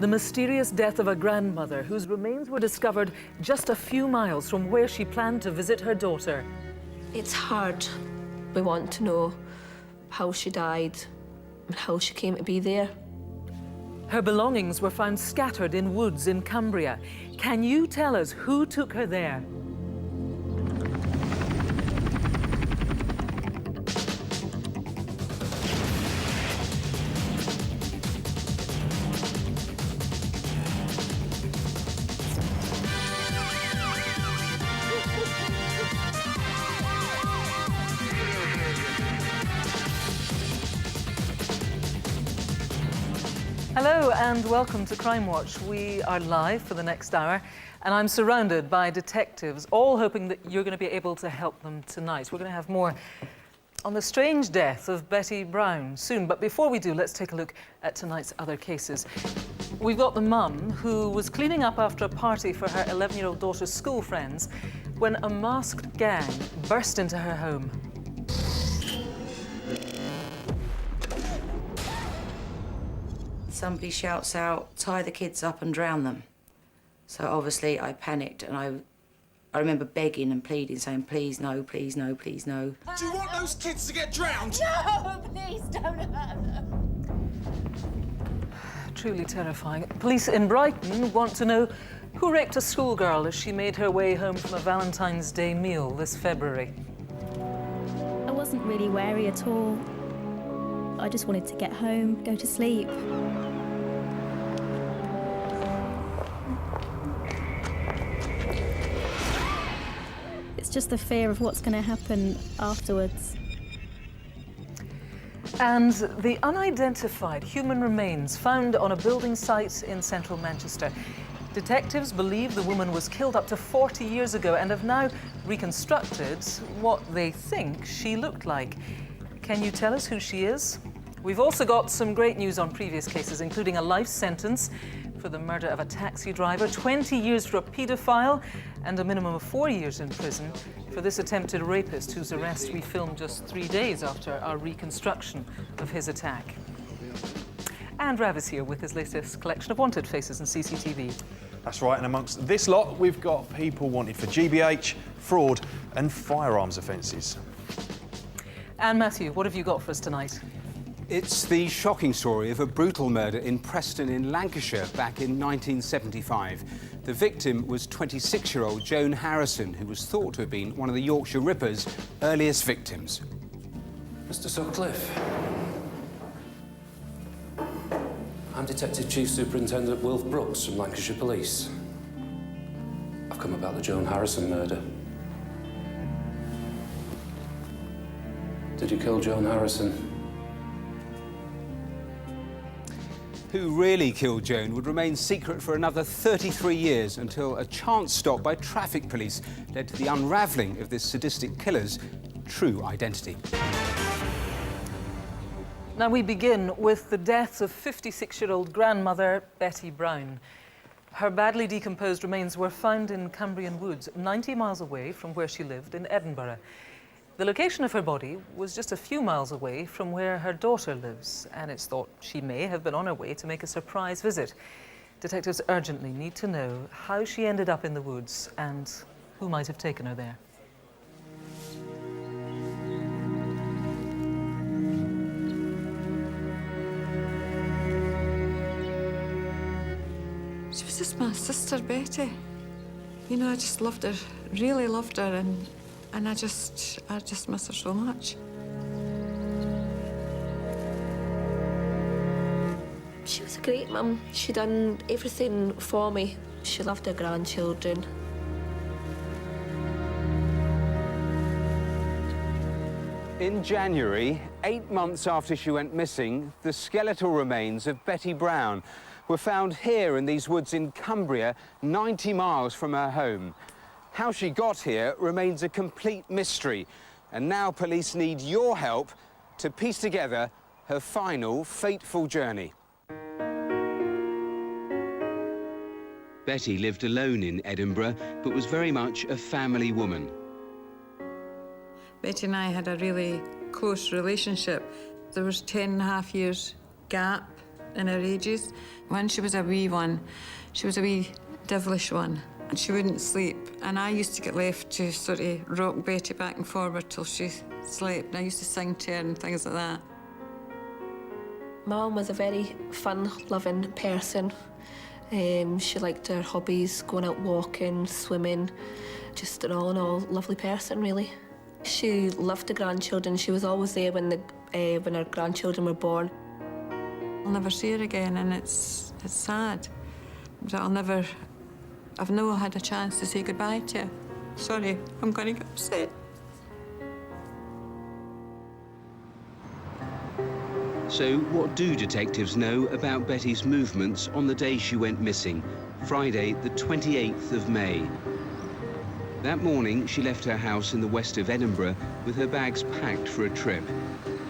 The mysterious death of a grandmother whose remains were discovered just a few miles from where she planned to visit her daughter. It's hard. We want to know how she died and how she came to be there. Her belongings were found scattered in woods in Cumbria. Can you tell us who took her there? Hello and welcome to Crimewatch. We are live for the next hour and I'm surrounded by detectives, all hoping that you're going to be able to help them tonight. We're going to have more on the strange death of Betty Brown soon, but before we do, let's take a look at tonight's other cases. We've got the mum who was cleaning up after a party for her 11-year-old daughter's school friends when a masked gang burst into her home. Somebody shouts out, "Tie the kids up and drown them." So obviously I panicked and I remember begging and pleading, saying, "Please no, please no, please no." Do you want those kids to get drowned? No, please don't hurt them. Truly terrifying. Police in Brighton want to know who raped a schoolgirl as she made her way home from a Valentine's Day meal this February. I wasn't really wary at all. I just wanted to get home, go to sleep. It's just the fear of what's going to happen afterwards. And the unidentified human remains found on a building site in central Manchester. Detectives believe the woman was killed up to 40 years ago and have now reconstructed what they think she looked like. Can you tell us who she is? We've also got some great news on previous cases, including a life sentence for the murder of a taxi driver, 20 years for a paedophile, and a minimum of 4 years in prison for this attempted rapist whose arrest we filmed just 3 days after our reconstruction of his attack. And Rav is here with his latest collection of wanted faces and CCTV. That's right, and amongst this lot, we've got people wanted for GBH, fraud and firearms offences. And Matthew, what have you got for us tonight? It's the shocking story of a brutal murder in Preston in Lancashire back in 1975. The victim was 26-year-old Joan Harrison, who was thought to have been one of the Yorkshire Ripper's earliest victims. Mr. Sutcliffe. I'm Detective Chief Superintendent Wilf Brooks from Lancashire Police. I've come about the Joan Harrison murder. Did you kill Joan Harrison? Who really killed Joan would remain secret for another 33 years until a chance stop by traffic police led to the unravelling of this sadistic killer's true identity. Now we begin with the death of 56-year-old grandmother Betty Brown. Her badly decomposed remains were found in Cumbrian woods, 90 miles away from where she lived in Edinburgh. The location of her body was just a few miles away from where her daughter lives, and it's thought she may have been on her way to make a surprise visit. Detectives urgently need to know how she ended up in the woods and who might have taken her there. She was just my sister, Betty. You know, I just loved her, really loved her, and I just miss her so much. She was a great mum. She done everything for me. She loved her grandchildren. In January, 8 months after she went missing, the skeletal remains of Betty Brown were found here in these woods in Cumbria, 90 miles from her home. How she got here remains a complete mystery, and now police need your help to piece together her final fateful journey. Betty lived alone in Edinburgh, but was very much a family woman. Betty and I had a really close relationship. There was 10.5 years gap in her ages. When she was a wee one, she was a wee devilish one, and she wouldn't sleep. And I used to get left to sort of rock Betty back and forward till she slept. And I used to sing to her and things like that. My mum was a very fun-loving person. She liked her hobbies, going out walking, swimming, just an all-in-all lovely person, really. She loved the grandchildren. She was always there when her grandchildren were born. I'll never see her again, and it's sad. But I've never had a chance to say goodbye to her. Sorry, I'm going to get upset. So what do detectives know about Betty's movements on the day she went missing, Friday the 28th of May? That morning, she left her house in the west of Edinburgh with her bags packed for a trip.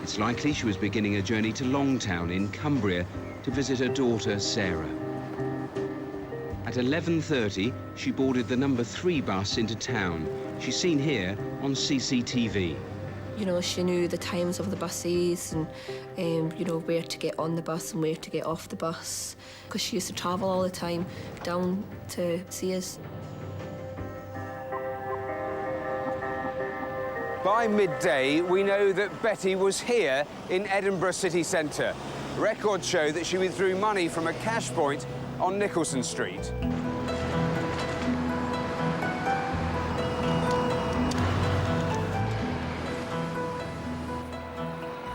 It's likely she was beginning a journey to Longtown in Cumbria to visit her daughter, Sarah. At 11:30, she boarded the number 3 bus into town. She's seen here on CCTV. You know, she knew the times of the buses and, you know, where to get on the bus and where to get off the bus, because she used to travel all the time down to see us. By midday, we know that Betty was here in Edinburgh city centre. Records show that she withdrew money from a cash point on Nicholson Street.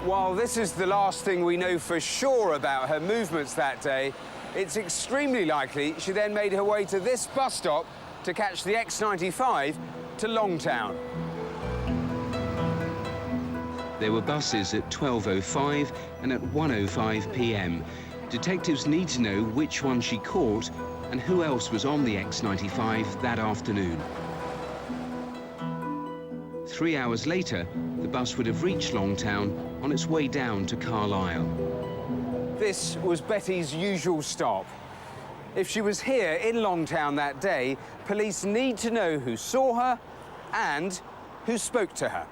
While this is the last thing we know for sure about her movements that day, it's extremely likely she then made her way to this bus stop to catch the X95 to Longtown. There were buses at 12:05 and at 1:05 p.m. Detectives need to know which one she caught and who else was on the X95 that afternoon. 3 hours later, the bus would have reached Longtown on its way down to Carlisle. This was Betty's usual stop. If she was here in Longtown that day, police need to know who saw her and who spoke to her.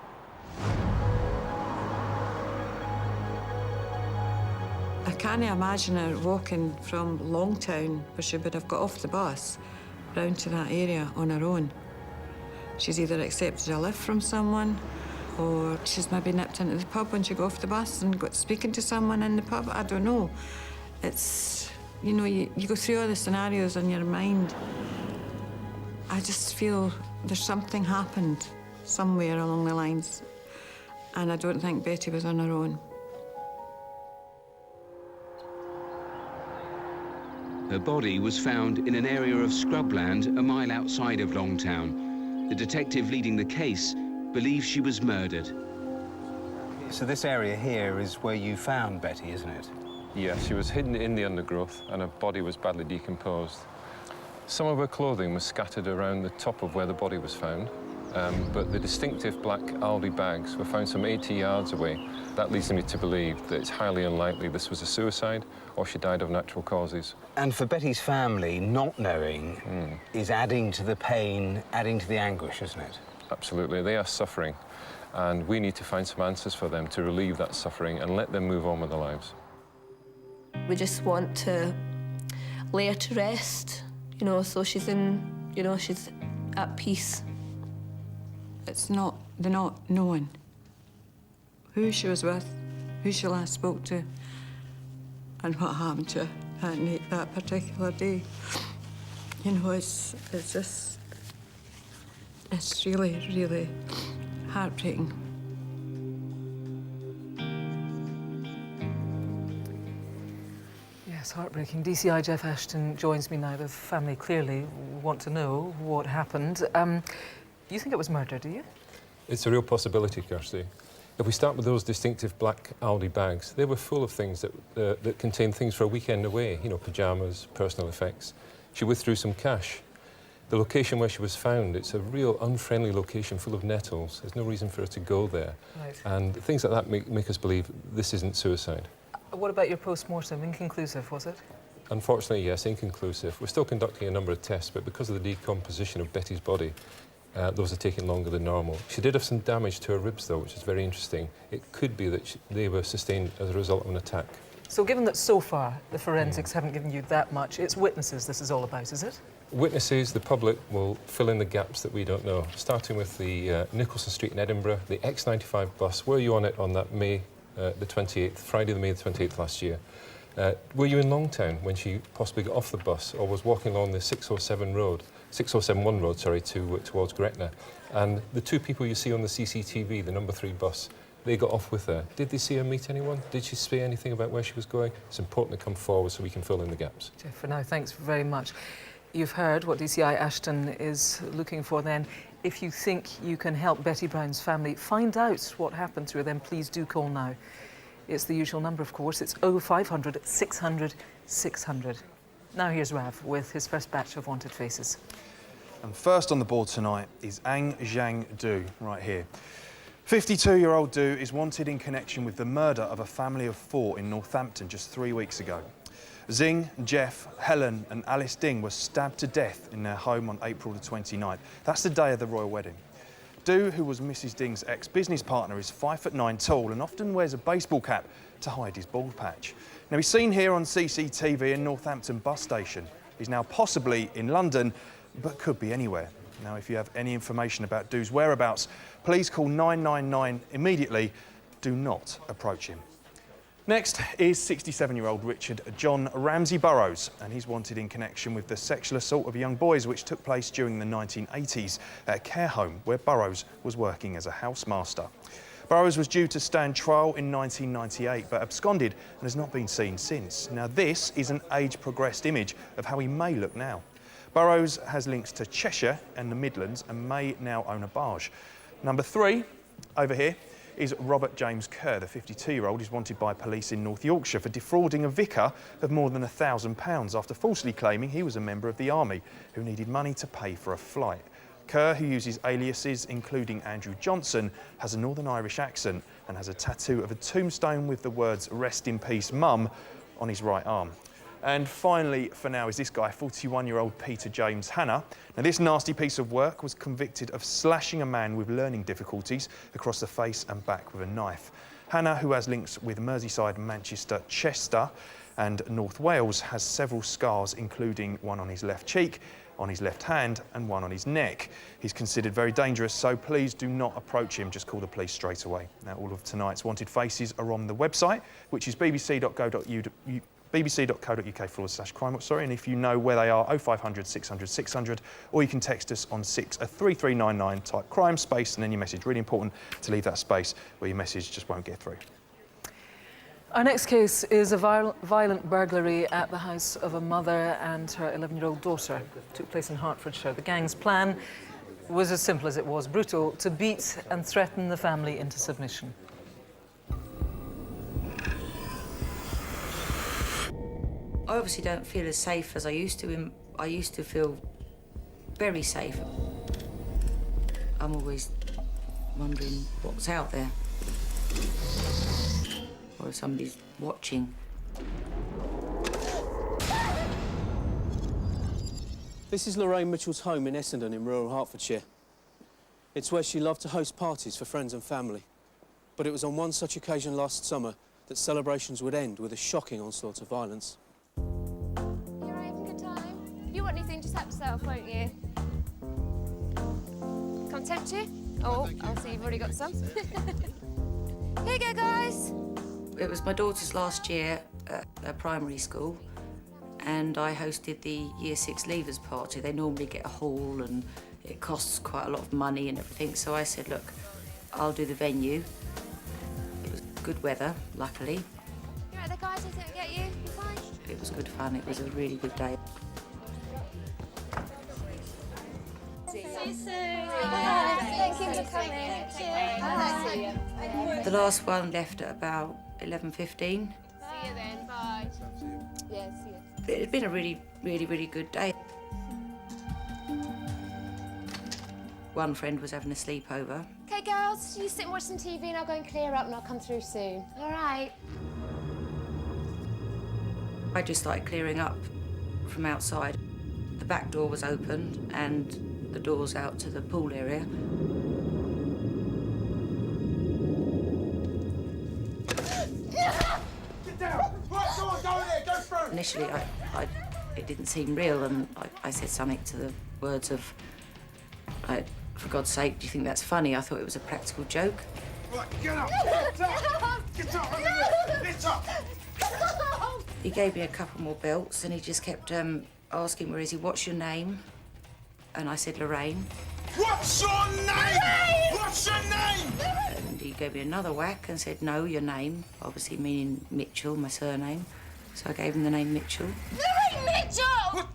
I can't imagine her walking from Longtown, where she would have got off the bus, round to that area on her own. She's either accepted a lift from someone, or she's maybe nipped into the pub when she got off the bus and got speaking to someone in the pub. I don't know. It's, you know, you go through all the scenarios in your mind. I just feel there's something happened somewhere along the lines, and I don't think Betty was on her own. Her body was found in an area of scrubland a mile outside of Longtown. The detective leading the case believes she was murdered. So this area here is where you found Betty, isn't it? Yes, she was hidden in the undergrowth and her body was badly decomposed. Some of her clothing was scattered around the top of where the body was found, but the distinctive black Aldi bags were found some 80 yards away. That leads me to believe that it's highly unlikely this was a suicide or she died of natural causes. And for Betty's family, not knowing is adding to the pain, adding to the anguish, isn't it? Absolutely. They are suffering, and we need to find some answers for them to relieve that suffering and let them move on with their lives. We just want to lay her to rest, you know, so she's she's at peace. It's not the not knowing who she was with, who she last spoke to, and what happened to her that particular day. You know, it's really, really heartbreaking. Yes, heartbreaking. DCI Jeff Ashton joins me now. The family clearly want to know what happened. You think it was murder, do you? It's a real possibility, Kirsty. If we start with those distinctive black Aldi bags, they were full of things that contained things for a weekend away, you know, pyjamas, personal effects. She withdrew some cash. The location where she was found, it's a real unfriendly location full of nettles. There's no reason for her to go there. Right. And things like that make us believe this isn't suicide. What about your post-mortem? Inconclusive, was it? Unfortunately, yes, inconclusive. We're still conducting a number of tests, but because of the decomposition of Betty's body, those are taking longer than normal. She did have some damage to her ribs, though, which is very interesting. It could be that they were sustained as a result of an attack. So given that so far the forensics haven't given you that much, it's witnesses this is all about, is it? Witnesses, the public, will fill in the gaps that we don't know. Starting with the Nicholson Street in Edinburgh, the X95 bus. Were you on it on that May the 28th, Friday the May the 28th last year? Were you in Longtown when she possibly got off the bus or was walking along the 607 road, 6071 road, sorry, towards Gretna? And the two people you see on the CCTV, the number 3 bus, they got off with her. Did they see her meet anyone? Did she say anything about where she was going? It's important to come forward so we can fill in the gaps. Jeff, for now, thanks very much. You've heard what DCI Ashton is looking for then. If you think you can help Betty Brown's family find out what happened to her, then please do call now. It's the usual number, of course. It's 0500 600 600. Now here's Rav with his first batch of wanted faces. And first on the board tonight is Ang Zhang Du, right here. 52-year-old Du is wanted in connection with the murder of a family of 4 in Northampton just 3 weeks ago. Zing, Jeff, Helen and Alice Ding were stabbed to death in their home on April the 29th. That's the day of the royal wedding. Du, who was Mrs Ding's ex-business partner, is 5'9" tall and often wears a baseball cap to hide his bald patch. Now, he's seen here on CCTV in Northampton bus station. He's now possibly in London, but could be anywhere. Now, if you have any information about Du's whereabouts, please call 999 immediately. Do not approach him. Next is 67-year-old Richard John Ramsey Burrows, and he's wanted in connection with the sexual assault of young boys which took place during the 1980s at a care home where Burrows was working as a housemaster. Burrows was due to stand trial in 1998 but absconded and has not been seen since. Now, this is an age-progressed image of how he may look now. Burrows has links to Cheshire and the Midlands and may now own a barge. Number 3, over here, is Robert James Kerr. The 52-year-old is wanted by police in North Yorkshire for defrauding a vicar of more than £1,000 after falsely claiming he was a member of the army who needed money to pay for a flight. Kerr, who uses aliases including Andrew Johnson, has a Northern Irish accent and has a tattoo of a tombstone with the words "Rest in peace, Mum" on his right arm. And finally, for now, is this guy, 41-year-old Peter James Hanna. Now, this nasty piece of work was convicted of slashing a man with learning difficulties across the face and back with a knife. Hanna, who has links with Merseyside, Manchester, Chester and North Wales, has several scars, including one on his left cheek, on his left hand and one on his neck. He's considered very dangerous, so please do not approach him. Just call the police straight away. Now, all of tonight's wanted faces are on the website, which is bbc.co.uk/Crimewatch, and if you know where they are, 0500 600 600, or you can text us on 33399, type crime space and then your message. Really important to leave that space where your message just won't get through. Our next case is a violent burglary at the house of a mother and her 11-year-old daughter. It took place in Hertfordshire. The gang's plan was as simple as it was brutal: to beat and threaten the family into submission. I obviously don't feel as safe as I used to. I used to feel very safe. I'm always wondering what's out there, or if somebody's watching. This is Lorraine Mitchell's home in Essendon in rural Hertfordshire. It's where she loved to host parties for friends and family. But it was on one such occasion last summer that celebrations would end with a shocking onslaught of violence. You want anything, just help yourself, won't you? Can't tempt you? Oh, I'll see you've already got some. Here you go, guys. It was my daughter's last year at a primary school, and I hosted the Year 6 leavers party. They normally get a hall and it costs quite a lot of money and everything, so I said, look, I'll do the venue. It was good weather, luckily. You right there, guys? I think I'll get you. You fine? It was good fun. It was a really good day. See you soon. Thank you for coming. The last one left at about 11:15. See you then. Bye. Yeah, see you. It had been a really good day. One friend was having a sleepover. Okay, girls, you sit and watch some TV and I'll go and clear up and I'll come through soon. All right. I just started clearing up from outside. The back door was open and the doors out to the pool area. Get down! Right! initially it didn't seem real, and I said something to the words of, for God's sake, do you think that's funny? I thought it was a practical joke. Right, get up! Get up! Get up! Get up! He gave me a couple more belts, and he just kept asking, where is he? What's your name? And I said, Lorraine. What's your name? What's your name? And he gave me another whack and said, no, your name, obviously meaning Mitchell, my surname. So I gave him the name Mitchell. Lorraine Mitchell! What?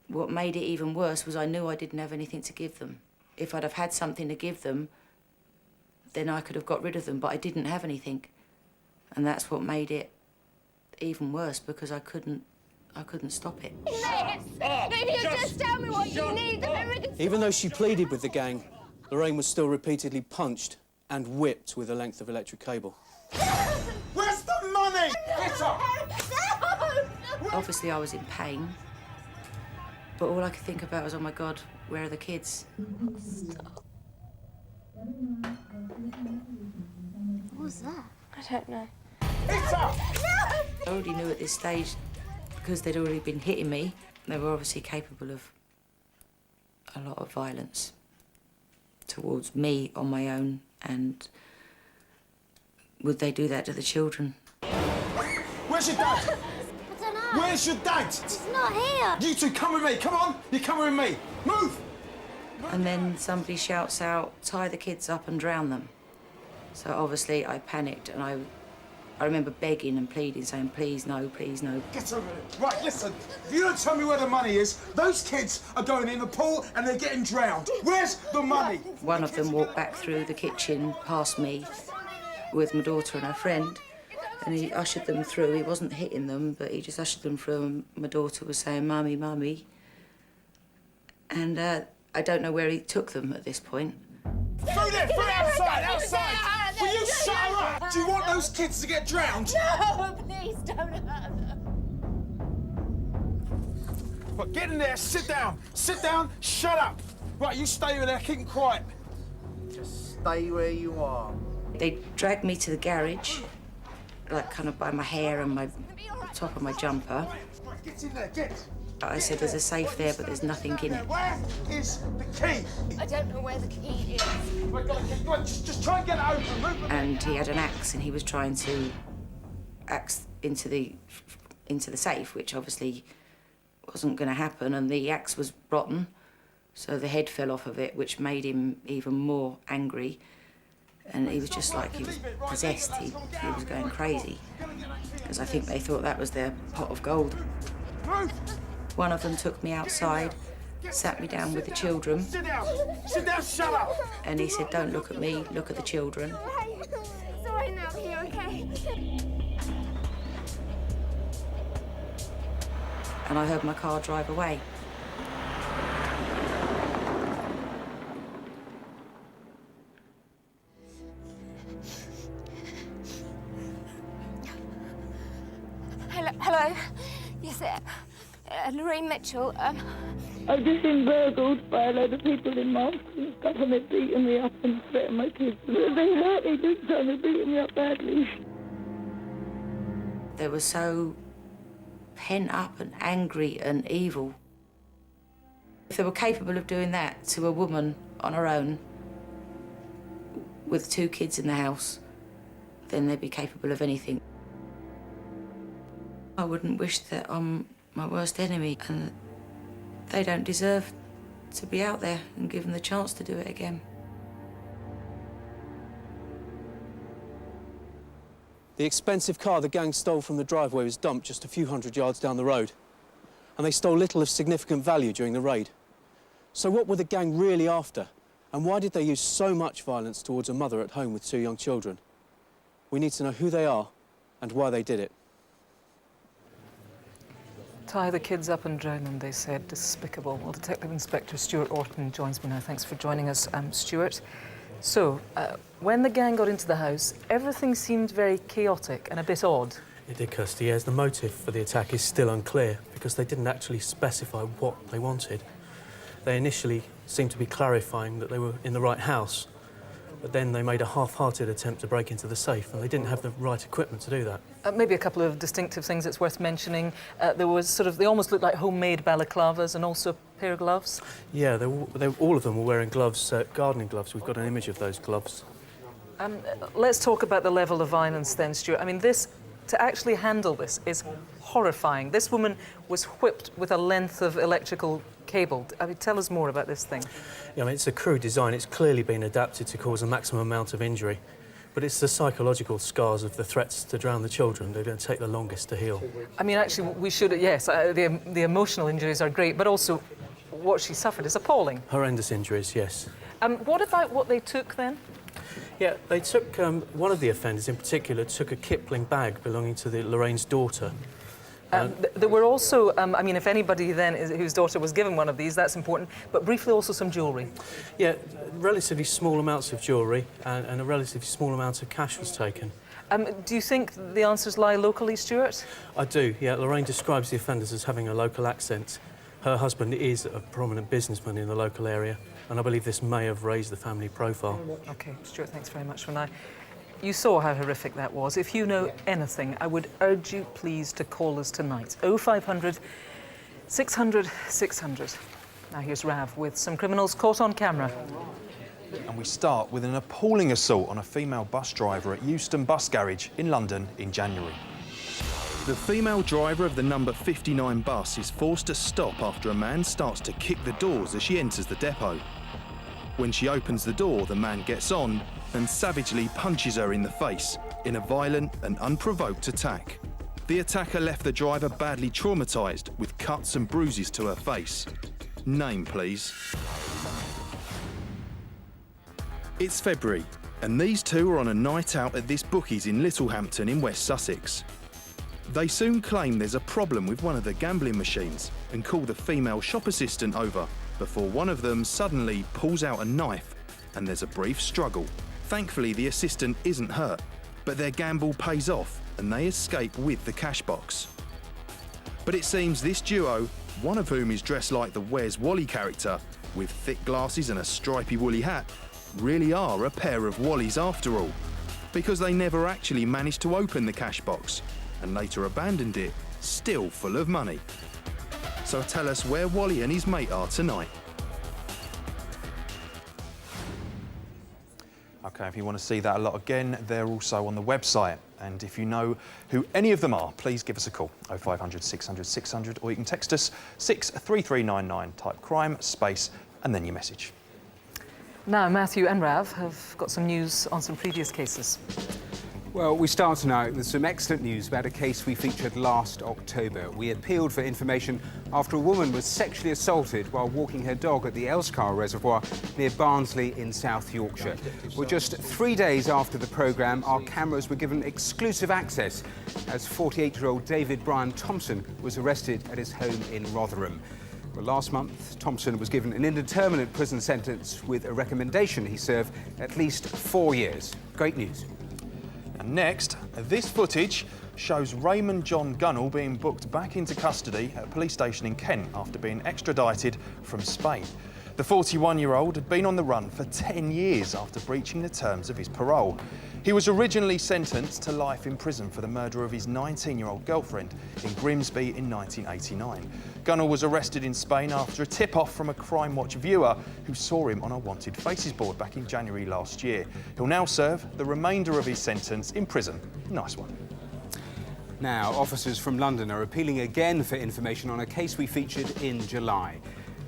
What made it even worse was I knew I didn't have anything to give them. If I'd have had something to give them, then I could have got rid of them, but I didn't have anything. And that's what made it even worse, because I couldn't stop it. Maybe you just tell me what you need. Even though she pleaded with the gang, Lorraine was still repeatedly punched and whipped with a length of electric cable. Where's the money? Get up! Obviously, I was in pain, but all I could think about was, oh my God, where are the kids? What was that? I don't know. Get up! I already knew at this stage, because they'd already been hitting me, they were obviously capable of a lot of violence towards me on my own, and would they do that to the children? Where's your dad? I don't know. Where's your dad? He's not here. You two, come with me. Come on. You're coming with me. Move! And then somebody shouts out, tie the kids up and drown them. So obviously I panicked, and I remember begging and pleading, saying, please no, please no. Get over it. Right, listen. If you don't tell me where the money is, those kids are going in the pool and they're getting drowned. Where's the money? One of them walked back through the kitchen past me with my daughter and her friend, and he ushered them through. He wasn't hitting them, but he just ushered them through, and my daughter was saying, Mummy, Mummy. And I don't know where he took them at this point. Through there, through outside, outside! Will you shut her up? Do you want those kids to get drowned? No, please don't hurt them. But get in there, sit down, shut up. Right, you stay over there, keep them quiet. Just stay where you are. They dragged me to the garage, like kind of by my hair and my top of my jumper. Right, get in there, get. I said, there's a safe there, but there's nothing in it. Where is the key? I don't know where the key is. Right, go on, just try and get it open. Move. And he had an axe, and he was trying to axe into the safe, which obviously wasn't going to happen. And the axe was rotten, so the head fell off of it, which made him even more angry. And he was just like, he was possessed. He was going crazy, because I think they thought that was their pot of gold. Move. One of them took me outside, sat me down with the children. Sit down, shut up. And he said, don't look at me, look at the children. It's all right now, here, okay? And I heard my car drive away. Hello. Yes, Lorraine Mitchell. I've just been burgled by a load of people in masks and stuff, and they're beating me up and threatening my kids. They hurt me big time, they're beating me up badly. They were so pent up and angry and evil. If they were capable of doing that to a woman on her own with 2 kids in the house, then they'd be capable of anything. I wouldn't wish that on my worst enemy, and they don't deserve to be out there and given the chance to do it again. The expensive car the gang stole from the driveway was dumped just a few hundred yards down the road, and they stole little of significant value during the raid. So what were the gang really after, and why did they use so much violence towards a mother at home with 2 young children? We need to know who they are and why they did it. Tie the kids up and drown them, they said. Despicable. Well, Detective Inspector Stuart Orton joins me now. Thanks for joining us, Stuart. So, when the gang got into the house, everything seemed very chaotic and a bit odd. It did, Kirsty, yes. The motive for the attack is still unclear because they didn't actually specify what they wanted. They initially seemed to be clarifying that they were in the right house, but then they made a half-hearted attempt to break into the safe, and they didn't have the right equipment to do that. Maybe a couple of distinctive things it's worth mentioning. There was they almost looked like homemade balaclavas and also a pair of gloves. Yeah, all of them were wearing gloves, gardening gloves. We've got an image of those gloves. Let's talk about the level of violence then, Stuart. I mean, to actually handle this is horrifying. This woman was whipped with a length of electrical cable. I mean, tell us more about this thing. Yeah, I mean, it's a crude design. It's clearly been adapted to cause a maximum amount of injury. But it's the psychological scars of the threats to drown the children. They're going to take the longest to heal. I mean, actually, we should, yes, the emotional injuries are great, but also what she suffered is appalling. Horrendous injuries, yes. What about what they took then? Yeah, they took, one of the offenders in particular took a Kipling bag belonging to Lorraine's daughter. There were also, I mean, if anybody then whose daughter was given one of these, that's important, but briefly also some jewellery. Yeah, relatively small amounts of jewellery and a relatively small amount of cash was taken. Do you think the answers lie locally, Stuart? I do, yeah. Lorraine describes the offenders as having a local accent. Her husband is a prominent businessman in the local area, and I believe this may have raised the family profile. OK, Stuart, thanks very much for now. You saw how horrific that was. If you know anything, I would urge you, please, to call us tonight. 0500 600 600. Now here's Rav with some criminals caught on camera. And we start with an appalling assault on a female bus driver at Euston Bus Garage in London in January. The female driver of the number 59 bus is forced to stop after a man starts to kick the doors as she enters the depot. When she opens the door, the man gets on and savagely punches her in the face in a violent and unprovoked attack. The attacker left the driver badly traumatised with cuts and bruises to her face. Name, please. It's February, and these two are on a night out at this bookies in Littlehampton in West Sussex. They soon claim there's a problem with one of the gambling machines and call the female shop assistant over before one of them suddenly pulls out a knife and there's a brief struggle. Thankfully, the assistant isn't hurt, but their gamble pays off and they escape with the cash box. But it seems this duo, one of whom is dressed like the Where's Wally character with thick glasses and a stripy woolly hat, really are a pair of Wallies after all, because they never actually managed to open the cash box and later abandoned it, still full of money. So tell us where Wally and his mate are tonight. OK, if you want to see that a lot again, they're also on the website. And if you know who any of them are, please give us a call, 0500 600 600, or you can text us 63399, type crime, space, and then your message. Now, Matthew and Rav have got some news on some previous cases. Well, we start tonight with some excellent news about a case we featured last October. We appealed for information after a woman was sexually assaulted while walking her dog at the Elscar Reservoir near Barnsley in South Yorkshire. Well, just 3 days after the programme, our cameras were given exclusive access as 48-year-old David Brian Thompson was arrested at his home in Rotherham. Well, last month, Thompson was given an indeterminate prison sentence with a recommendation he serve at least 4 years. Great news. And next, this footage shows Raymond John Gunnell being booked back into custody at a police station in Kent after being extradited from Spain. The 41-year-old had been on the run for 10 years after breaching the terms of his parole. He was originally sentenced to life in prison for the murder of his 19-year-old girlfriend in Grimsby in 1989. Gunnell was arrested in Spain after a tip-off from a Crimewatch viewer who saw him on a Wanted Faces board back in January last year. He'll now serve the remainder of his sentence in prison. Nice one. Now, officers from London are appealing again for information on a case we featured in July.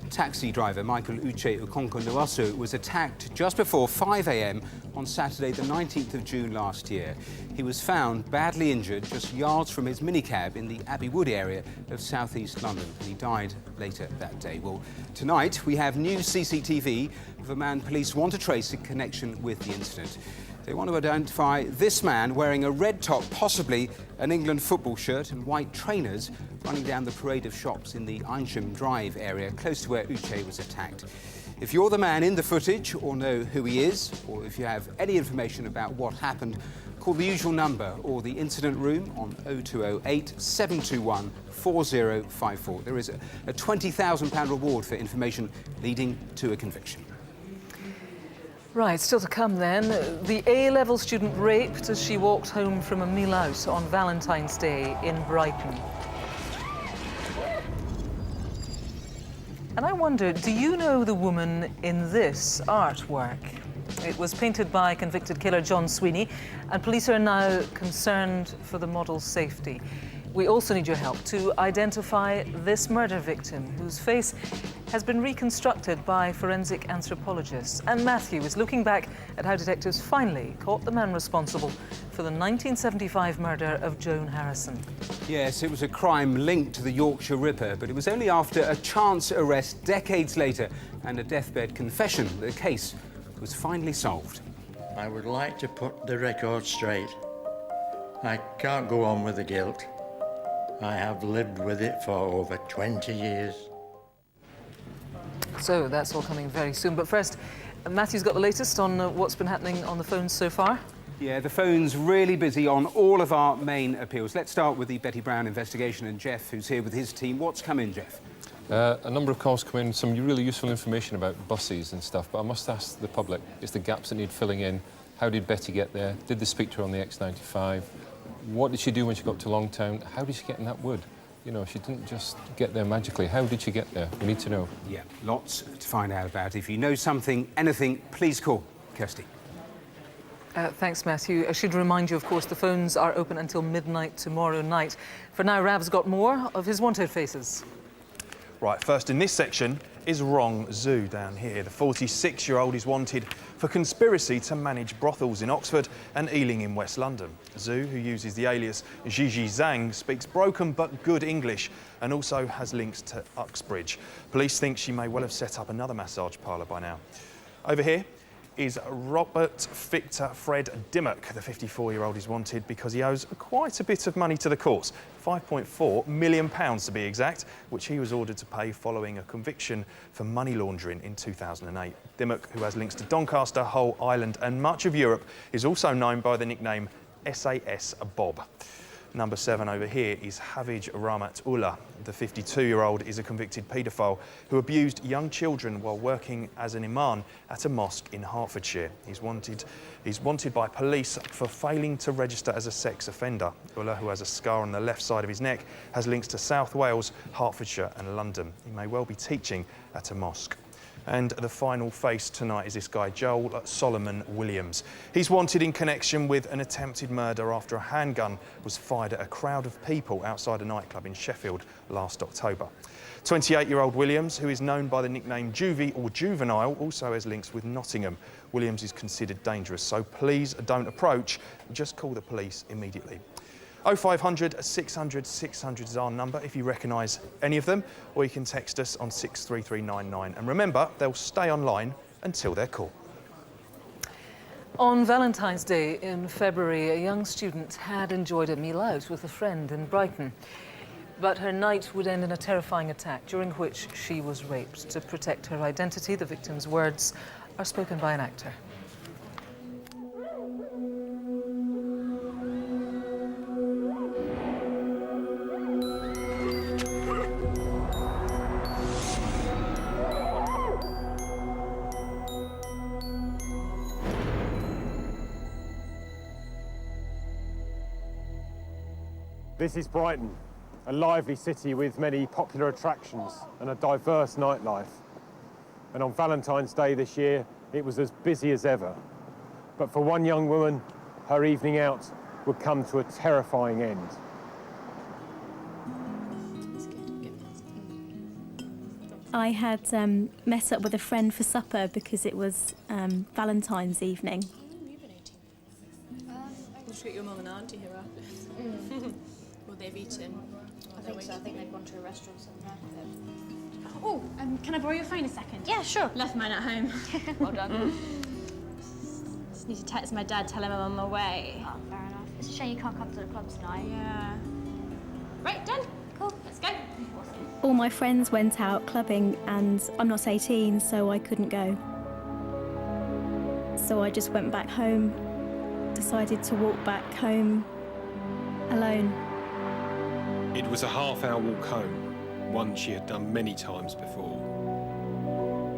Taxi driver Michael Uche Okonkwo-Nwasu was attacked just before 5 a.m. on Saturday the 19th of June last year. He was found badly injured just yards from his minicab in the Abbey Wood area of southeast London, and he died later that day. Well, tonight we have new CCTV of a man police want to trace in connection with the incident. They want to identify this man wearing a red top, possibly an England football shirt, and white trainers running down the parade of shops in the Eynsham Drive area, close to where Uche was attacked. If you're the man in the footage or know who he is, or if you have any information about what happened, call the usual number or the incident room on 0208 721 4054. There is a £20,000 reward for information leading to a conviction. Right, still to come then. The A-level student raped as she walked home from a meal out on Valentine's Day in Brighton. And I wonder, do you know the woman in this artwork? It was painted by convicted killer John Sweeney, and police are now concerned for the model's safety. We also need your help to identify this murder victim, whose face has been reconstructed by forensic anthropologists. And Matthew is looking back at how detectives finally caught the man responsible for the 1975 murder of Joan Harrison. Yes, it was a crime linked to the Yorkshire Ripper, but it was only after a chance arrest decades later and a deathbed confession that the case was finally solved. I would like to put the record straight. I can't go on with the guilt. I have lived with it for over 20 years. So that's all coming very soon. But first, Matthew's got the latest on what's been happening on the phones so far. Yeah, the phone's really busy on all of our main appeals. Let's start with the Betty Brown investigation and Jeff, who's here with his team. What's come in, Jeff? A number of calls come in, some really useful information about buses and stuff, but I must ask the public, it's the gaps that need filling in. How did Betty get there? Did they speak to her on the X95? What did she do when she got to Longtown? How did she get in that wood? You know, she didn't just get there magically. How did she get there? We need to know. Yeah, lots to find out about. If you know something, anything, please call Kirsty. Thanks, Matthew. I should remind you, of course, the phones are open until midnight tomorrow night. For now, Rav's got more of his wanted faces. Right, first in this section is Rong Zhu down here. The 46-year-old is wanted for conspiracy to manage brothels in Oxford and Ealing in West London. Zhu, who uses the alias Gigi Zhang, speaks broken but good English and also has links to Uxbridge. Police think she may well have set up another massage parlour by now. Over here is Robert Victor Fred Dimmock. The 54-year-old is wanted because he owes quite a bit of money to the courts, £5.4 million to be exact, which he was ordered to pay following a conviction for money laundering in 2008. Dimmock, who has links to Doncaster, Hull, Ireland and much of Europe, is also known by the nickname SAS Bob. Number 7 over here is Havid Ramat Ullah. The 52-year-old is a convicted paedophile who abused young children while working as an imam at a mosque in Hertfordshire. He's wanted by police for failing to register as a sex offender. Ullah, who has a scar on the left side of his neck, has links to South Wales, Hertfordshire and London. He may well be teaching at a mosque. And the final face tonight is this guy, Joel Solomon Williams. He's wanted in connection with an attempted murder after a handgun was fired at a crowd of people outside a nightclub in Sheffield last October. 28-year-old Williams, who is known by the nickname Juvie or Juvenile, also has links with Nottingham. Williams is considered dangerous, so please don't approach, just call the police immediately. 0500 600 600 is our number if you recognise any of them, or you can text us on 63399. And remember, they'll stay online until they're caught. On Valentine's Day in February, a young student had enjoyed a meal out with a friend in Brighton. But her night would end in a terrifying attack, during which she was raped. To protect her identity, the victim's words are spoken by an actor. This is Brighton, a lively city with many popular attractions and a diverse nightlife. And on Valentine's Day this year, it was as busy as ever. But for one young woman, her evening out would come to a terrifying end. I had met up with a friend for supper because it was Valentine's evening. We'll treat your mum and auntie here after. Well, they've eaten. I think so. I think they've gone to a restaurant somewhere. Oh, can I borrow your phone a second? Yeah, sure. Left mine at home. Well done. Just need to text my dad, tell him I'm on my way. Oh, fair enough. It's a shame you can't come to the club tonight. Yeah. Right, done. Cool, let's go. All my friends went out clubbing and I'm not 18, so I couldn't go. So I just went back home, decided to walk back home alone. It was a half-hour walk home, one she had done many times before.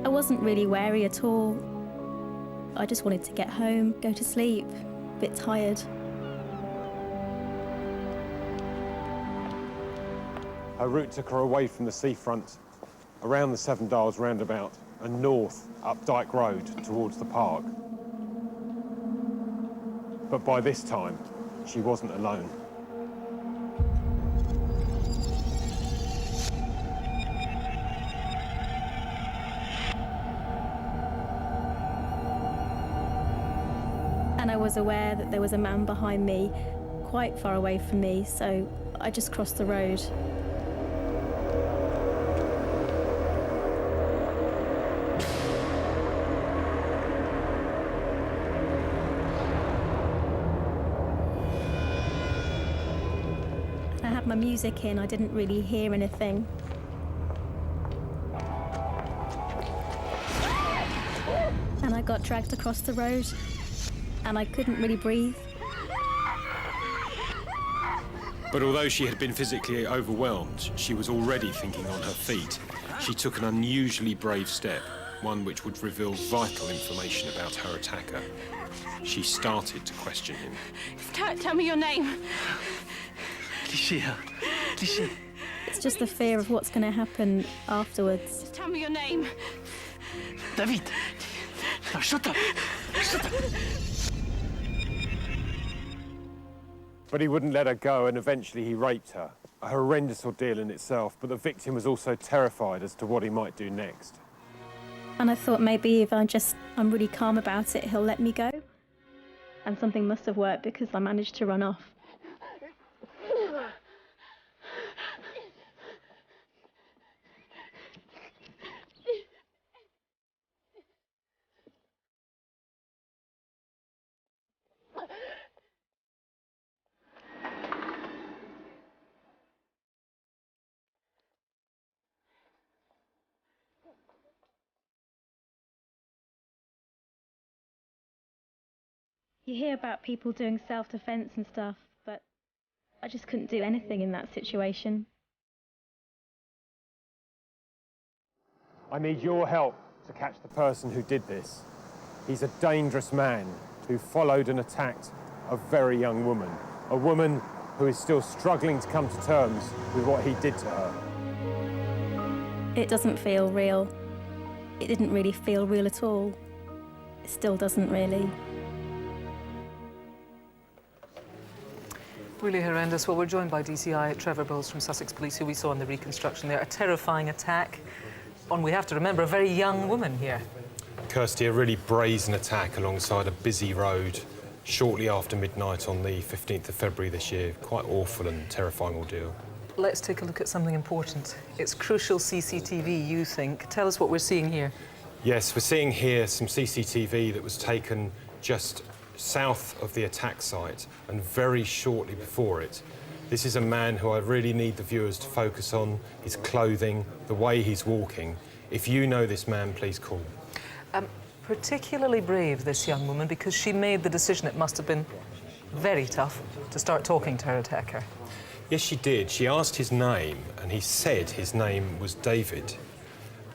I wasn't really wary at all. I just wanted to get home, go to sleep, a bit tired. Her route took her away from the seafront, around the Seven Dials roundabout, and north up Dyke Road towards the park. But by this time, she wasn't alone. And I was aware that there was a man behind me, quite far away from me, so I just crossed the road. I had my music in, I didn't really hear anything. And I got dragged across the road, and I couldn't really breathe. But although she had been physically overwhelmed, she was already thinking on her feet. She took an unusually brave step, one which would reveal vital information about her attacker. She started to question him. Tell me your name. It's just the fear of what's going to happen afterwards. Tell me your name. David! Now shut up! Shut up! But he wouldn't let her go, and eventually he raped her. A horrendous ordeal in itself, but the victim was also terrified as to what he might do next. And I thought maybe if I'm really calm about it, he'll let me go. And something must have worked because I managed to run off. You hear about people doing self-defense and stuff, but I just couldn't do anything in that situation. I need your help to catch the person who did this. He's a dangerous man who followed and attacked a very young woman, a woman who is still struggling to come to terms with what he did to her. It doesn't feel real. It didn't really feel real at all. It still doesn't really. Really horrendous. Well, we're joined by DCI Trevor Bowles from Sussex Police, who we saw in the reconstruction there. A terrifying attack on, we have to remember, a very young woman here. Kirsty, a really brazen attack alongside a busy road shortly after midnight on the 15th of February this year. Quite awful and terrifying ordeal. Let's take a look at something important. It's crucial CCTV, you think. Tell us what we're seeing here. Yes, we're seeing here some CCTV that was taken just south of the attack site and very shortly before it. This is a man who I really need the viewers to focus on, his clothing, the way he's walking. If you know this man, please call. Particularly brave, this young woman, because she made the decision, it must have been very tough, to start talking to her attacker. Yes, she did. She asked his name, and he said his name was David.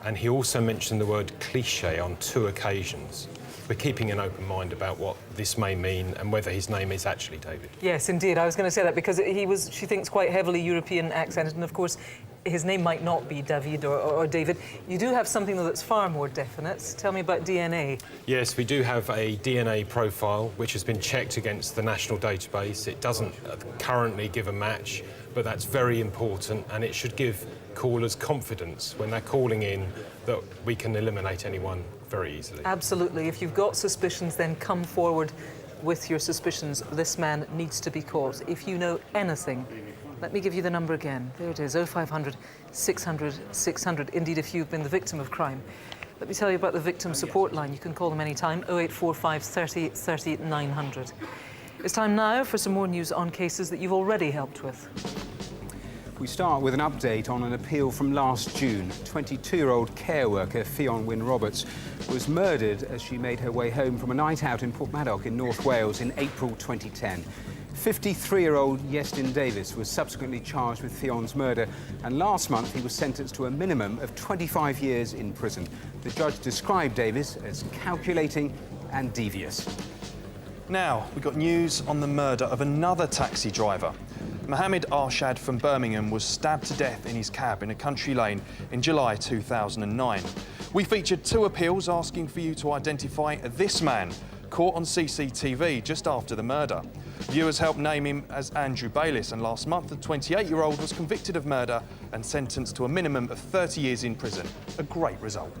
And he also mentioned the word cliché on 2 occasions. We're keeping an open mind about what this may mean and whether his name is actually David. Yes, indeed. I was going to say that because he was, she thinks, quite heavily European accented, and of course his name might not be David or David. You do have something, though, that's far more definite. Tell me about DNA. Yes, we do have a DNA profile which has been checked against the national database. It doesn't currently give a match, but that's very important, and it should give callers confidence when they're calling in that we can eliminate anyone very easily. Absolutely. If you've got suspicions, then come forward with your suspicions. This man needs to be caught. If you know anything, let me give you the number again. There it is, 0500 600 600. Indeed, if you've been the victim of crime. Let me tell you about the victim support line. You can call them anytime, 0845 30 30 900. It's time now for some more news on cases that you've already helped with. We start with an update on an appeal from last June. 22-year-old care worker Fionn Wyn Roberts was murdered as she made her way home from a night out in Portmadog in North Wales in April 2010. 53-year-old Iestyn Davis was subsequently charged with Fionn's murder, and last month he was sentenced to a minimum of 25 years in prison. The judge described Davis as calculating and devious. Now, we've got news on the murder of another taxi driver. Mohammed Arshad from Birmingham was stabbed to death in his cab in a country lane in July 2009. We featured 2 appeals asking for you to identify this man, caught on CCTV just after the murder. Viewers helped name him as Andrew Bayliss, and last month the 28-year-old was convicted of murder and sentenced to a minimum of 30 years in prison. A great result.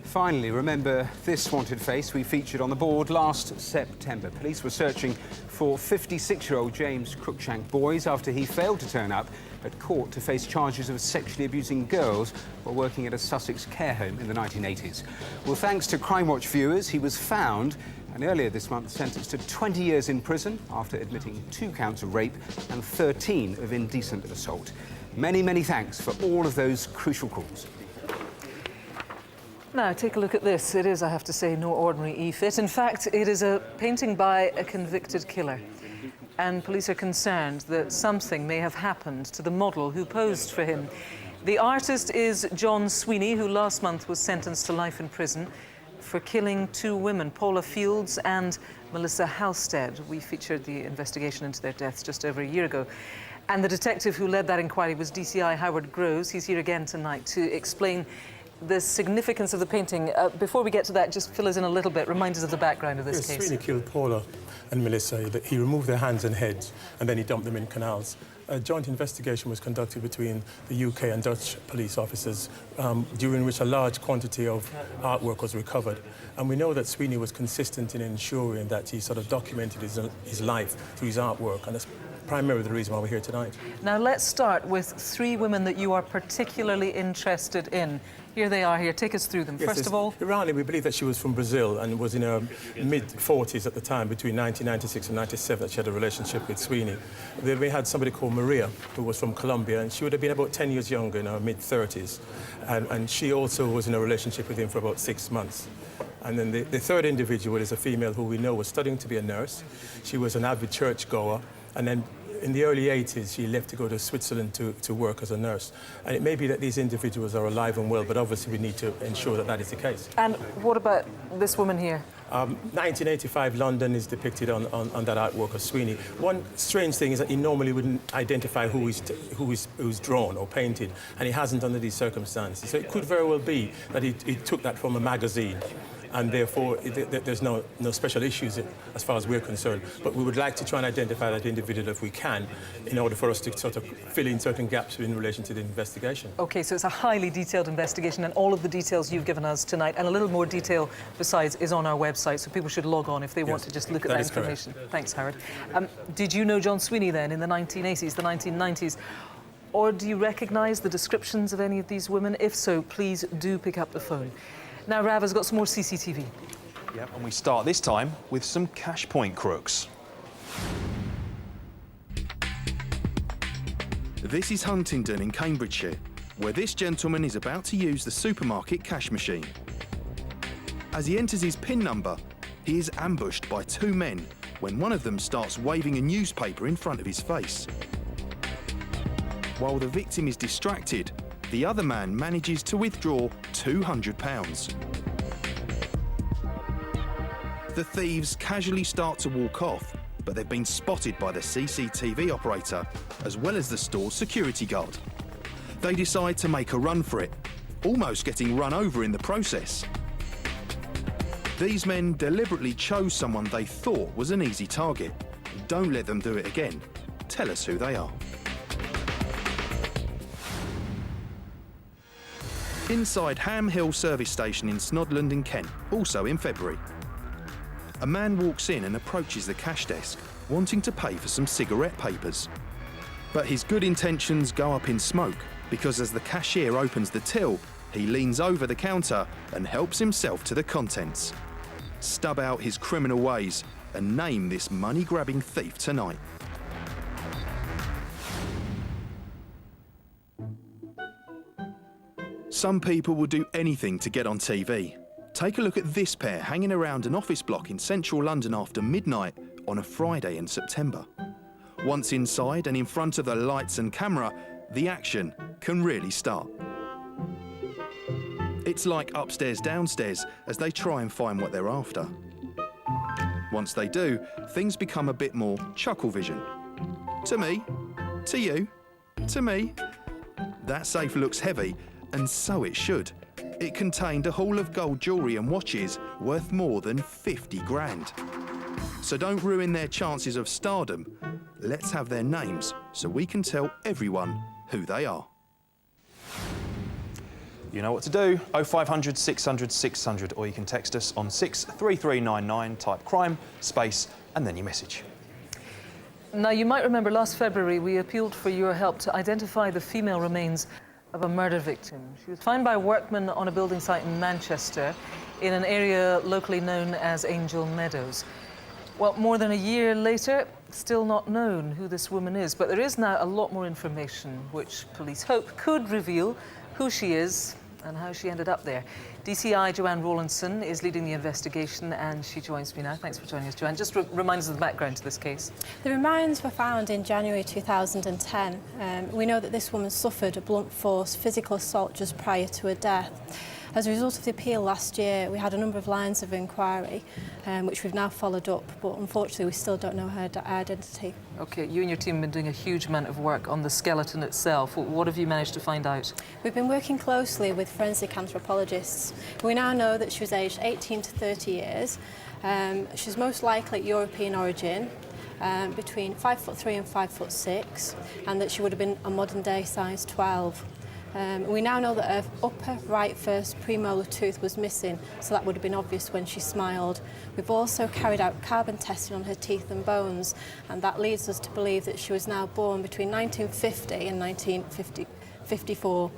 Finally, remember this wanted face we featured on the board last September. Police were searching for 56-year-old James Cruikshank Boys after he failed to turn up at court to face charges of sexually abusing girls while working at a Sussex care home in the 1980s. Well, thanks to Crimewatch viewers, he was found and earlier this month sentenced to 20 years in prison after admitting 2 counts of rape and 13 of indecent assault. Many, many thanks for all of those crucial calls. Now, take a look at this. It is, I have to say, no ordinary e-fit. In fact, it is a painting by a convicted killer. And police are concerned that something may have happened to the model who posed for him. The artist is John Sweeney, who last month was sentenced to life in prison for killing 2 women, Paula Fields and Melissa Halstead. We featured the investigation into their deaths just over a year ago. And the detective who led that inquiry was DCI Howard Groves. He's here again tonight to explain the significance of the painting. Before we get to that, just fill us in a little bit, remind us of the background of this case. Sweeney killed Paula and Melissa. He removed their hands and heads, and then he dumped them in canals. A joint investigation was conducted between the UK and Dutch police officers, during which a large quantity of artwork was recovered. And we know that Sweeney was consistent in ensuring that he sort of documented his life through his artwork, and that's primarily the reason why we're here tonight. Now, let's start with 3 women that you are particularly interested in. Here they are here. Take us through them. Yes, First of all... Irani, we believe that she was from Brazil and was in her mid-40s at the time, between 1996 and 97, that she had a relationship with Sweeney. Then we had somebody called Maria, who was from Colombia, and she would have been about 10 years younger, in her mid-30s. And she also was in a relationship with him for about 6 months. And then the third individual is a female who we know was studying to be a nurse. She was an avid churchgoer, and then in the early 80s, she left to go to Switzerland to work as a nurse. And it may be that these individuals are alive and well, but obviously we need to ensure that that is the case. And what about this woman here? 1985 London is depicted on that artwork of Sweeney. One strange thing is that he normally wouldn't identify who's drawn or painted, and he hasn't under these circumstances. So it could very well be that he took that from a magazine, and therefore there's no special issues as far as we're concerned. But we would like to try and identify that individual if we can, in order for us to sort of fill in certain gaps in relation to the investigation. OK, so it's a highly detailed investigation, and all of the details you've given us tonight, and a little more detail besides, is on our website, so people should log on if they want to just look at that information. Correct. Thanks, Howard. Did you know John Sweeney then in the 1980s, the 1990s? Or do you recognise the descriptions of any of these women? If so, please do pick up the phone. Now, Rav has got some more CCTV. Yep, and we start this time with some cash point crooks. This is Huntingdon in Cambridgeshire, where this gentleman is about to use the supermarket cash machine. As he enters his PIN number, he is ambushed by 2 men when one of them starts waving a newspaper in front of his face. While the victim is distracted, the other man manages to withdraw £200. The thieves casually start to walk off, but they've been spotted by the CCTV operator, as well as the store's security guard. They decide to make a run for it, almost getting run over in the process. These men deliberately chose someone they thought was an easy target. Don't let them do it again. Tell us who they are. Inside Ham Hill service station in Snodland in Kent, also in February. A man walks in and approaches the cash desk, wanting to pay for some cigarette papers. But his good intentions go up in smoke, because as the cashier opens the till, he leans over the counter and helps himself to the contents. Stub out his criminal ways and name this money-grabbing thief tonight. Some people will do anything to get on TV. Take a look at this pair hanging around an office block in central London after midnight on a Friday in September. Once inside and in front of the lights and camera, the action can really start. It's like upstairs, downstairs as they try and find what they're after. Once they do, things become a bit more chuckle vision. To me, to you, to me. That safe looks heavy, and so it should. It contained a haul of gold jewellery and watches worth more than 50 grand. So don't ruin their chances of stardom. Let's have their names so we can tell everyone who they are. You know what to do. 0500 600 600, or you can text us on 63399, type crime, space, and then your message. Now, you might remember last February we appealed for your help to identify the female remains of a murder victim. She was found by workmen on a building site in Manchester in an area locally known as Angel Meadows. Well, more than a year later, still not known who this woman is, but there is now a lot more information which police hope could reveal who she is and how she ended up there. DCI Joanne Rawlinson is leading the investigation, and she joins me now. Thanks for joining us, Joanne. Just remind us of the background to this case. The remains were found in January 2010. We know that this woman suffered a blunt force physical assault just prior to her death. As a result of the appeal last year, we had a number of lines of inquiry, which we've now followed up, but unfortunately we still don't know her identity. OK, you and your team have been doing a huge amount of work on the skeleton itself. What have you managed to find out? We've been working closely with forensic anthropologists. We now know that she was aged 18 to 30 years. She's most likely European origin, between 5'3" and 5'6", and that she would have been a modern-day size 12. We now know that her upper right first premolar tooth was missing, so that would have been obvious when she smiled. We've also carried out carbon testing on her teeth and bones, and that leads us to believe that she was now born between 1950 and 1954.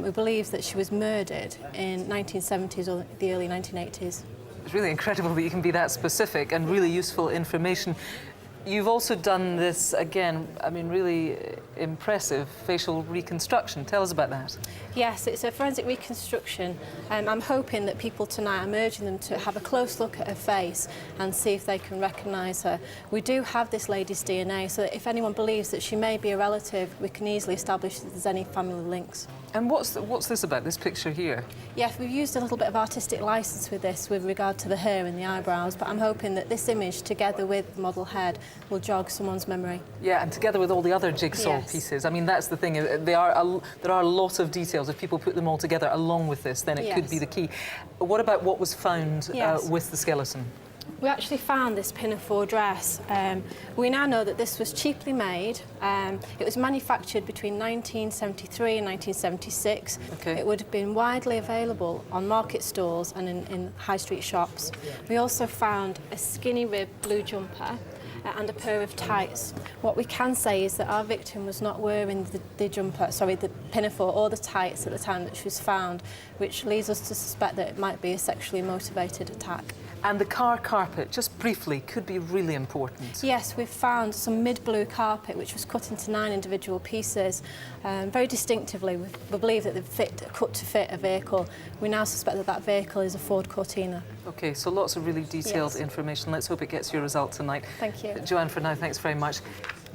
We believe that she was murdered in 1970s or the early 1980s. It's really incredible that you can be that specific, and really useful information. You've also done this, again, I mean, really impressive facial reconstruction. Tell us about that. Yes, it's a forensic reconstruction. I'm hoping that people tonight, I'm urging them to have a close look at her face and see if they can recognise her. We do have this lady's DNA, so that if anyone believes that she may be a relative, we can easily establish that there's any family links. And what's this about, this picture here? Yes, we've used a little bit of artistic licence with this with regard to the hair and the eyebrows, but I'm hoping that this image, together with the model head, will jog someone's memory. Yeah, and together with all the other jigsaw pieces. I mean, that's the thing. There are a lot of details. If people put them all together along with this, then it could be the key. What about what was found with the skeleton? We actually found this pinafore dress. We now know that this was cheaply made. It was manufactured between 1973 and 1976. Okay. It would have been widely available on market stalls and in high street shops. We also found a skinny rib blue jumper and a pair of tights. What we can say is that our victim was not wearing the pinafore or the tights at the time that she was found, which leads us to suspect that it might be a sexually motivated attack. And the car carpet, just briefly, could be really important. Yes, we've found some mid-blue carpet which was cut into 9 individual pieces, very distinctively. We believe that they're cut to fit a vehicle. We now suspect that that vehicle is a Ford Cortina. OK, so lots of really detailed information. Let's hope it gets your result tonight. Thank you. Joanne, for now, thanks very much.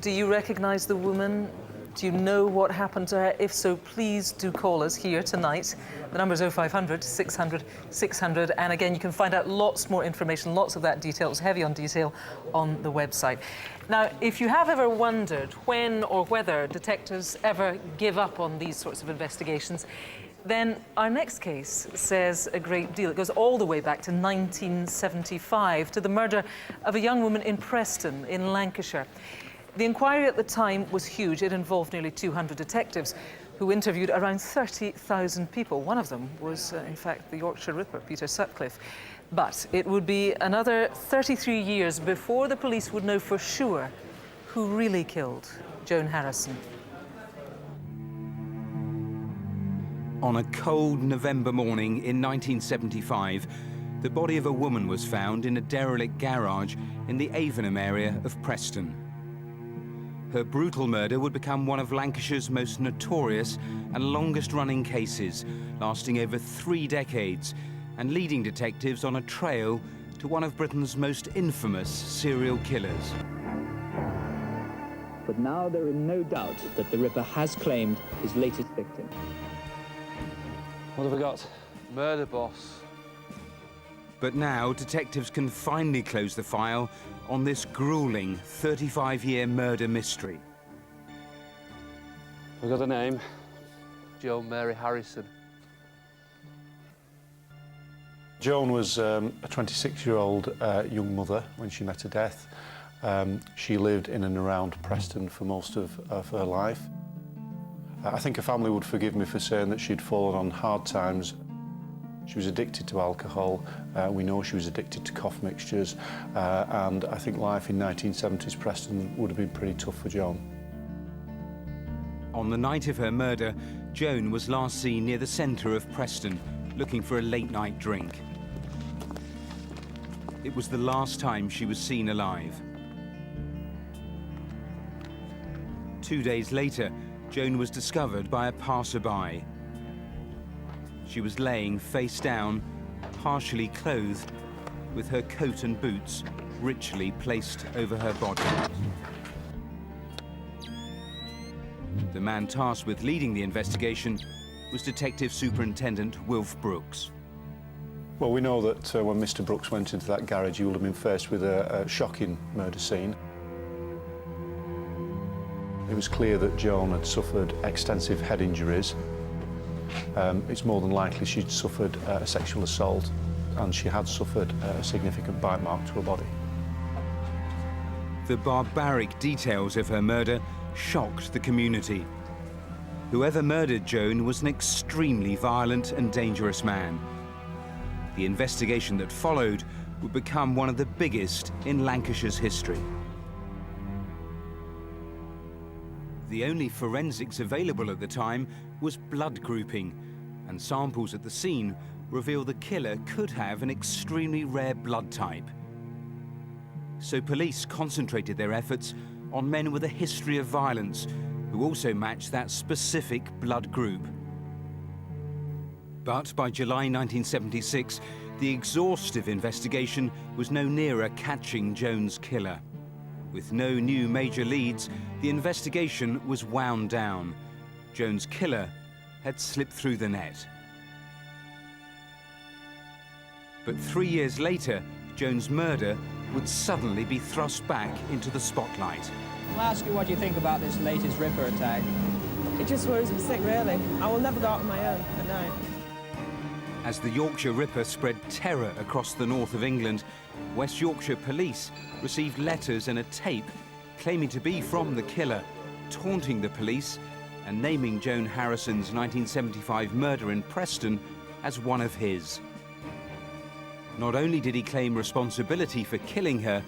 Do you recognise the woman? Do you know what happened to her? If so, please do call us here tonight. The number is 0500 600 600. And again, you can find out lots more information, lots of that detail. It's heavy on detail on the website. Now, if you have ever wondered when or whether detectives ever give up on these sorts of investigations, then our next case says a great deal. It goes all the way back to 1975, to the murder of a young woman in Preston, in Lancashire. The inquiry at the time was huge. It involved nearly 200 detectives who interviewed around 30,000 people. One of them was, in fact, the Yorkshire Ripper, Peter Sutcliffe. But it would be another 33 years before the police would know for sure who really killed Joan Harrison. On a cold November morning in 1975, the body of a woman was found in a derelict garage in the Avenham area of Preston. Her brutal murder would become one of Lancashire's most notorious and longest-running cases, lasting over 3 decades and leading detectives on a trail to one of Britain's most infamous serial killers. But now there is no doubt that the Ripper has claimed his latest victim. What have we got? Murder boss. But now detectives can finally close the file on this grueling 35-year murder mystery. We've got a name. Joan Mary Harrison. Joan was a 26-year-old young mother when she met her death. She lived in and around Preston for most of her life. I think her family would forgive me for saying that she'd fallen on hard times. She was addicted to alcohol. We know she was addicted to cough mixtures. And I think life in 1970s Preston would have been pretty tough for Joan. On the night of her murder, Joan was last seen near the centre of Preston, looking for a late-night drink. It was the last time she was seen alive. 2 days later, Joan was discovered by a passerby. She was laying face down, partially clothed, with her coat and boots richly placed over her body. The man tasked with leading the investigation was Detective Superintendent Wilf Brooks. Well, we know that when Mr. Brooks went into that garage, he would have been faced with a shocking murder scene. It was clear that Joan had suffered extensive head injuries. It's more than likely she'd suffered a sexual assault, and she had suffered a significant bite mark to her body. The barbaric details of her murder shocked the community. Whoever murdered Joan was an extremely violent and dangerous man. The investigation that followed would become one of the biggest in Lancashire's history. The only forensics available at the time was blood grouping, and samples at the scene reveal the killer could have an extremely rare blood type. So police concentrated their efforts on men with a history of violence who also matched that specific blood group. But by July 1976, the exhaustive investigation was no nearer catching Joan's killer. With no new major leads, the investigation was wound down. Joan's killer had slipped through the net. But 3 years later, Joan's murder would suddenly be thrust back into the spotlight. I'll ask you what you think about this latest Ripper attack. It just worries me sick, really. I will never go out on my own at night. As the Yorkshire Ripper spread terror across the north of England, West Yorkshire police received letters and a tape claiming to be from the killer, taunting the police and naming Joan Harrison's 1975 murder in Preston as one of his. Not only did he claim responsibility for killing her,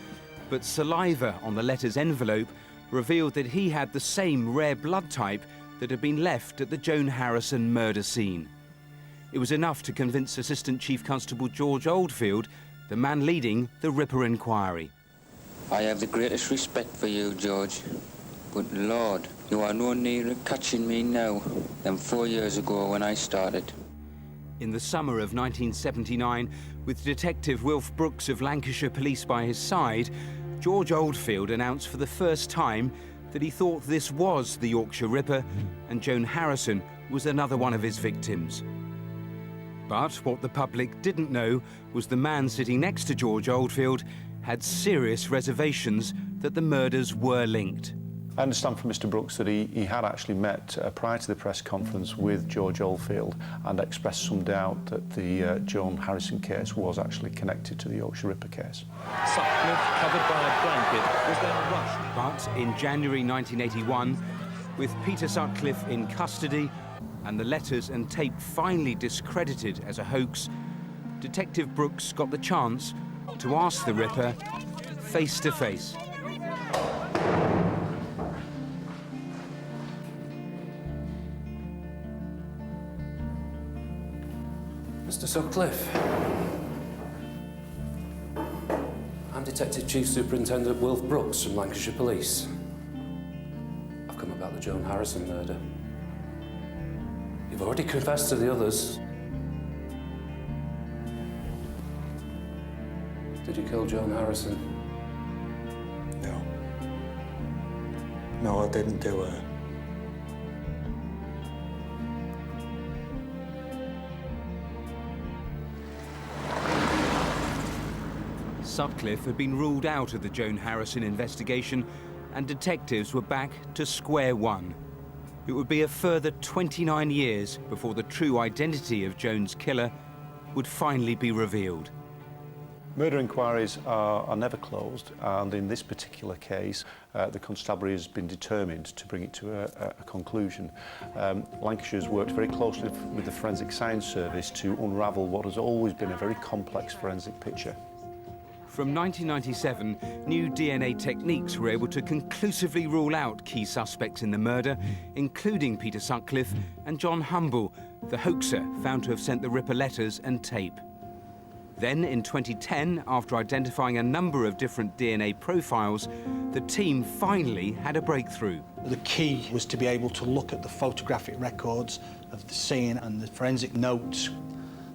but saliva on the letter's envelope revealed that he had the same rare blood type that had been left at the Joan Harrison murder scene. It was enough to convince Assistant Chief Constable George Oldfield, the man leading the Ripper inquiry. I have the greatest respect for you, George, but Lord, you are no nearer catching me now than 4 years ago when I started. In the summer of 1979, with Detective Wilf Brooks of Lancashire Police by his side, George Oldfield announced for the first time that he thought this was the Yorkshire Ripper and Joan Harrison was another one of his victims. But what the public didn't know was the man sitting next to George Oldfield had serious reservations that the murders were linked. I understand from Mr. Brooks that he had actually met prior to the press conference with George Oldfield and expressed some doubt that the Joan Harrison case was actually connected to the Yorkshire Ripper case. Sutcliffe, covered by a blanket, was then rushed. But in January 1981, with Peter Sutcliffe in custody and the letters and tape finally discredited as a hoax, Detective Brooks got the chance to ask the Ripper face to face. Mr. Sutcliffe, I'm Detective Chief Superintendent Wilf Brooks from Lancashire Police. I've come about the Joan Harrison murder. You've already confessed to the others. Did you kill Joan Harrison? No. No, I didn't do her. Sutcliffe had been ruled out of the Joan Harrison investigation, and detectives were back to square one. It would be a further 29 years before the true identity of Joan's killer would finally be revealed. Murder inquiries are never closed, and in this particular case, the constabulary has been determined to bring it to a conclusion. Lancashire's worked very closely with the Forensic Science Service to unravel what has always been a very complex forensic picture. From 1997, new DNA techniques were able to conclusively rule out key suspects in the murder, including Peter Sutcliffe and John Humble, the hoaxer found to have sent the Ripper letters and tape. Then, in 2010, after identifying a number of different DNA profiles, the team finally had a breakthrough. The key was to be able to look at the photographic records of the scene and the forensic notes.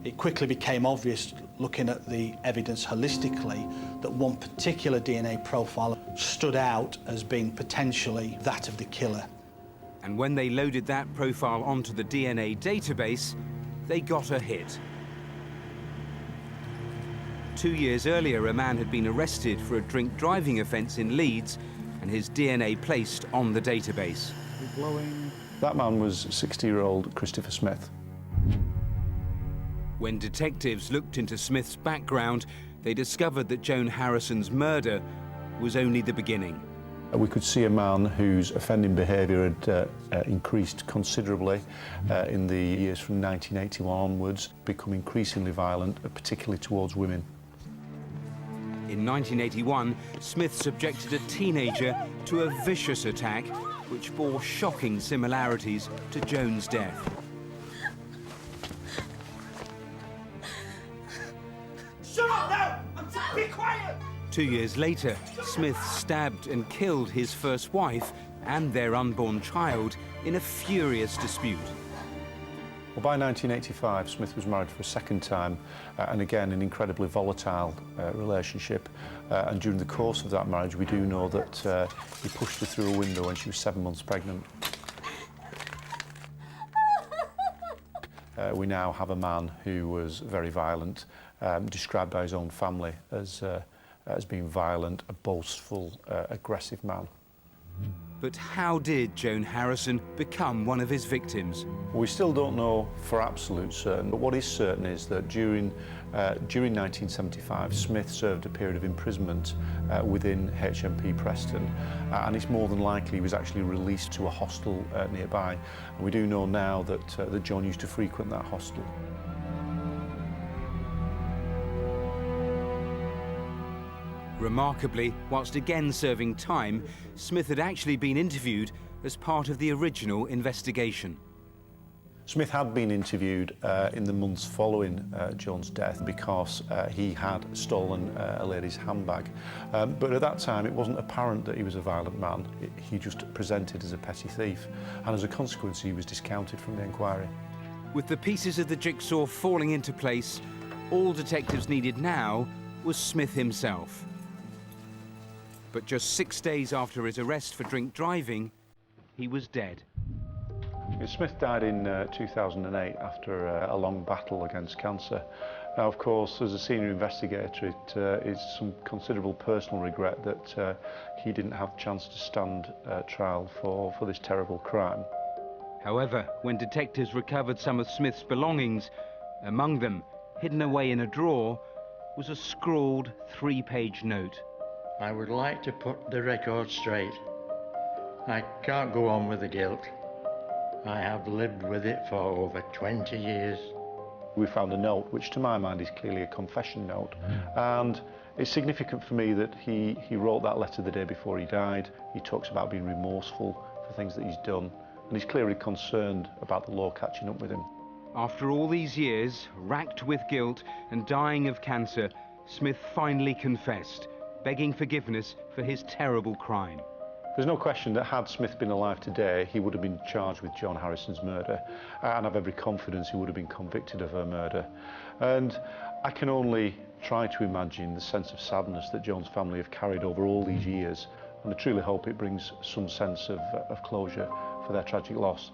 It quickly became obvious, looking at the evidence holistically, that one particular DNA profile stood out as being potentially that of the killer. And when they loaded that profile onto the DNA database, they got a hit. 2 years earlier, a man had been arrested for a drink driving offence in Leeds and his DNA placed on the database. That man was 60-year-old Christopher Smith. When detectives looked into Smith's background, they discovered that Joan Harrison's murder was only the beginning. We could see a man whose offending behaviour had increased considerably in the years from 1981 onwards, become increasingly violent, particularly towards women. In 1981, Smith subjected a teenager to a vicious attack which bore shocking similarities to Joan's death. Shut up now! Be quiet! 2 years later, Smith stabbed and killed his first wife and their unborn child in a furious dispute. Well, by 1985, Smith was married for a second time, and again, an incredibly volatile relationship. And during the course of that marriage, we do know that he pushed her through a window when she was 7 months pregnant. We now have a man who was very violent, described by his own family as being violent, a boastful, aggressive man. But how did Joan Harrison become one of his victims? We still don't know for absolute certain, but what is certain is that during 1975, Smith served a period of imprisonment within HMP Preston, and it's more than likely he was actually released to a hostel nearby. And we do know now that John used to frequent that hostel. Remarkably, whilst again serving time, Smith had actually been interviewed as part of the original investigation. Smith had been interviewed in the months following Joan's death because he had stolen a lady's handbag. But at that time, it wasn't apparent that he was a violent man. He just presented as a petty thief, and as a consequence, he was discounted from the inquiry. With the pieces of the jigsaw falling into place, all detectives needed now was Smith himself. But just 6 days after his arrest for drink driving, he was dead. Smith died in 2008 after a long battle against cancer. Now, of course, as a senior investigator, it is some considerable personal regret that he didn't have a chance to stand trial for this terrible crime. However, when detectives recovered some of Smith's belongings, among them, hidden away in a drawer, was a scrawled 3-page note. I would like to put the record straight. I can't go on with the guilt. I have lived with it for over 20 years. We found a note, which to my mind is clearly a confession note. And it's significant for me that he wrote that letter the day before he died. He talks about being remorseful for things that he's done, and he's clearly concerned about the law catching up with him. After all these years, racked with guilt and dying of cancer, Smith finally confessed, begging forgiveness for his terrible crime. There's no question that had Smith been alive today, he would have been charged with Joan Harrison's murder, and I've every confidence he would have been convicted of her murder. And I can only try to imagine the sense of sadness that Joan's family have carried over all these years, and I truly hope it brings some sense of closure for their tragic loss.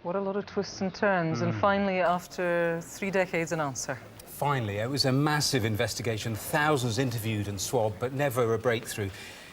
What a lot of twists and turns, and finally, after 3 decades, an answer. Finally, it was a massive investigation, thousands interviewed and swabbed, but never a breakthrough.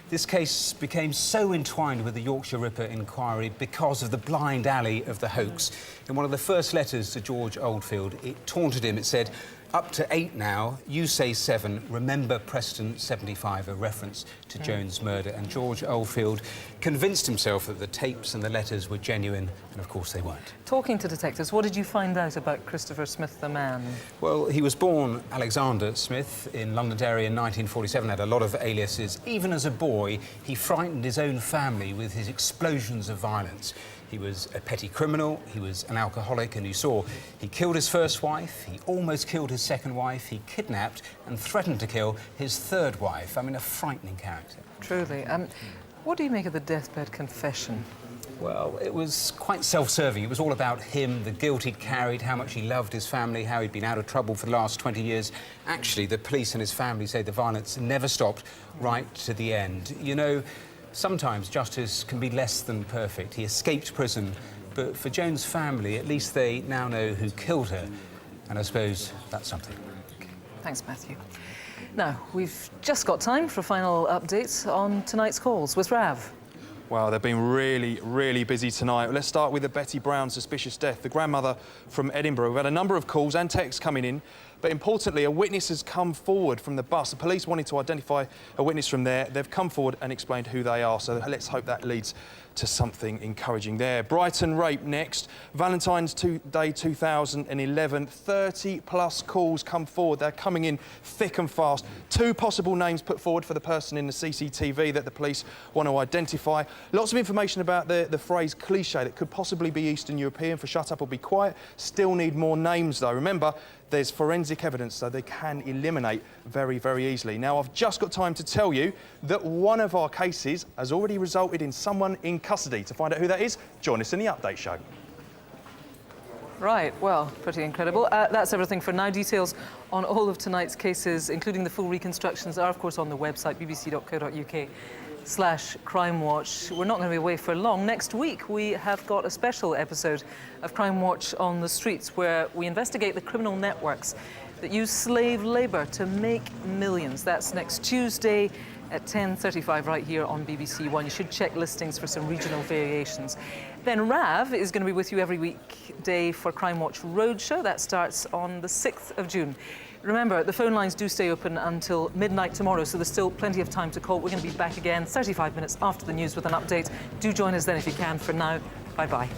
This case became so entwined with the Yorkshire Ripper inquiry because of the blind alley of the hoax. In one of the first letters to George Oldfield, it taunted him. It said, "Up to 8 now, you say 7, remember Preston 75, a reference to Jones' murder." And George Oldfield convinced himself that the tapes and the letters were genuine, and of course they weren't. Talking to detectives, what did you find out about Christopher Smith, the man? Well, he was born Alexander Smith in Londonderry in 1947, had a lot of aliases. Even as a boy, he frightened his own family with his explosions of violence. He was a petty criminal, he was an alcoholic, and you saw he killed his first wife, he almost killed his second wife, he kidnapped and threatened to kill his third wife. I mean, a frightening character. Truly. What do you make of the deathbed confession? Well, it was quite self-serving. It was all about him, the guilt he'd carried, how much he loved his family, how he'd been out of trouble for the last 20 years. Actually, the police and his family say the violence never stopped right to the end. You know, sometimes justice can be less than perfect. He escaped prison, but for Jones' family, at least they now know who killed her. And I suppose that's something. Thanks, Matthew. Now, we've just got time for final updates on tonight's calls with Rav. Wow, they've been really, really busy tonight. Let's start with the Betty Brown suspicious death, the grandmother from Edinburgh. We've had a number of calls and texts coming in, but importantly, a witness has come forward from the bus. The police wanted to identify a witness from there. They've come forward and explained who they are, so let's hope that leads to something encouraging there. Brighton rape next. Valentine's Day 2011, 30+ calls come forward. They're coming in thick and fast. 2 possible names put forward for the person in the CCTV that the police want to identify. Lots of information about the phrase cliche that could possibly be Eastern European for shut up or be quiet. Still need more names though. Remember, there's forensic evidence, so they can eliminate very, very easily. Now, I've just got time to tell you that one of our cases has already resulted in someone in custody. To find out who that is, join us in the Update Show. Right, well, pretty incredible. That's everything for now. Details on all of tonight's cases, including the full reconstructions, are, of course, on the website, bbc.co.uk/Crimewatch. We're not going to be away for long. Next week, we have got a special episode of Crimewatch on the Streets, where we investigate the criminal networks that use slave labour to make millions. That's next Tuesday at 10:35 right here on BBC One. You should check listings for some regional variations. Then Rav is going to be with you every weekday for Crimewatch Roadshow. That starts on the 6th of June. Remember, the phone lines do stay open until midnight tomorrow, so there's still plenty of time to call. We're going to be back again 35 minutes after the news with an update. Do join us then if you can. For now, bye-bye.